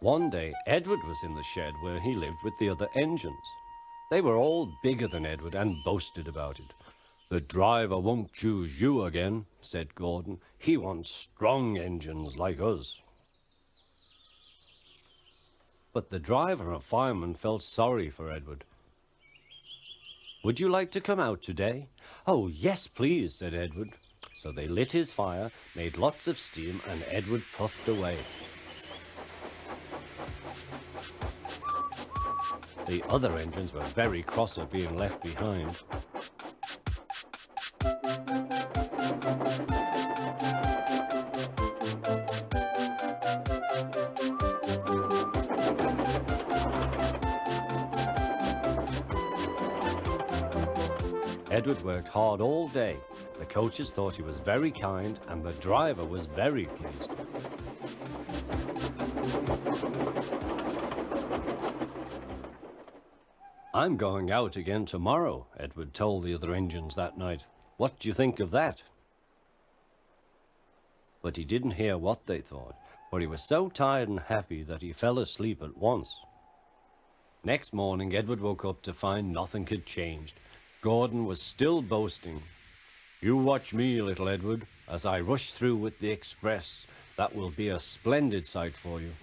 One day, Edward was in the shed where he lived with the other engines. They were all bigger than Edward and boasted about it. "The driver won't choose you again," said Gordon. "He wants strong engines like us." But the driver and fireman felt sorry for Edward. "Would you like to come out today?" "Oh, yes, please," said Edward. So they lit his fire, made lots of steam, and Edward puffed away. The other engines were very cross at being left behind. Edward worked hard all day. The coaches thought he was very kind, and the driver was very pleased. "I'm going out again tomorrow," Edward told the other engines that night. "What do you think of that?" But he didn't hear what they thought, for he was so tired and happy that he fell asleep at once. Next morning, Edward woke up to find nothing had changed. Gordon was still boasting. "You watch me, little Edward, as I rush through with the express. That will be a splendid sight for you.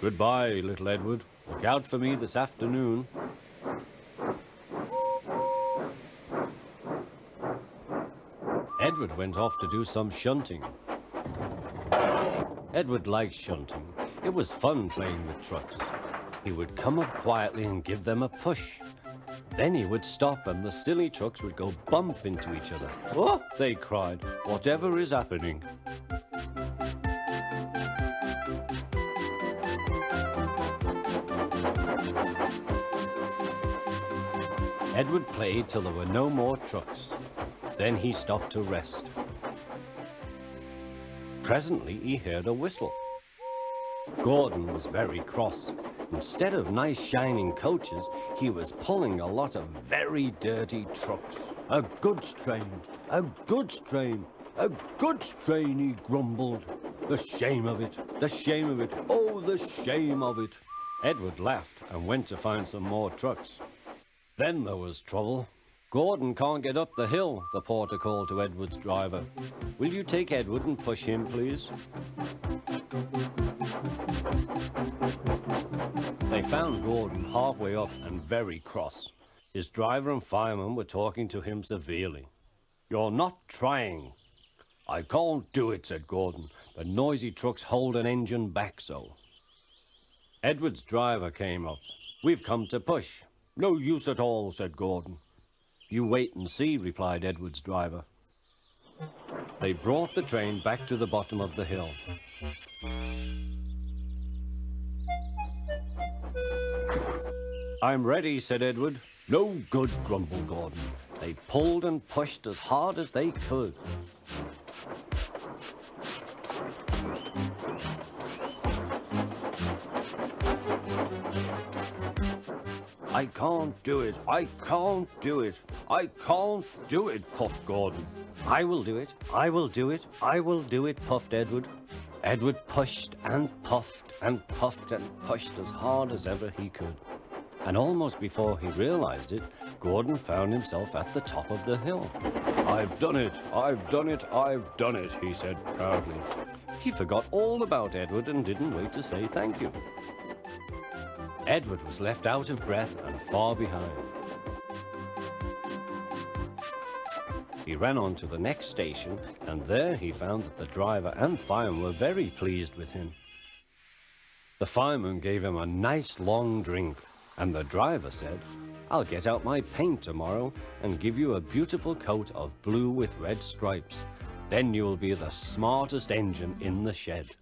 Goodbye, little Edward. Look out for me this afternoon." Edward went off to do some shunting. Edward liked shunting. It was fun playing with trucks. He would come up quietly and give them a push. Then he would stop and the silly trucks would go bump into each other. "Oh!" they cried. "Whatever is happening?" Edward played till there were no more trucks. Then he stopped to rest. Presently he heard a whistle. Gordon was very cross. Instead of nice shining coaches, he was pulling a lot of very dirty trucks. "A goods train, a goods train, a goods train," he grumbled. "The shame of it, the shame of it, oh, the shame of it." Edward laughed and went to find some more trucks. Then there was trouble. "Gordon can't get up the hill," the porter called to Edward's driver. "Will you take Edward and push him, please?" They found Gordon halfway up and very cross. His driver and fireman were talking to him severely. "You're not trying." "I can't do it," said Gordon. "The noisy trucks hold an engine back so." Edward's driver came up. "We've come to push." "No use at all," said Gordon. "You wait and see," replied Edward's driver. They brought the train back to the bottom of the hill. "I'm ready," said Edward. "No good," grumbled Gordon. They pulled and pushed as hard as they could. "I can't do it, I can't do it, I can't do it," puffed Gordon. "I will do it, I will do it, I will do it," puffed Edward. Edward pushed and puffed and puffed and pushed as hard as ever he could. And almost before he realized it, Gordon found himself at the top of the hill. "I've done it, I've done it, I've done it," he said proudly. He forgot all about Edward and didn't wait to say thank you. Edward was left out of breath and far behind. He ran on to the next station, and there he found that the driver and fireman were very pleased with him. The fireman gave him a nice long drink, and the driver said, "I'll get out my paint tomorrow and give you a beautiful coat of blue with red stripes. Then you'll be the smartest engine in the shed."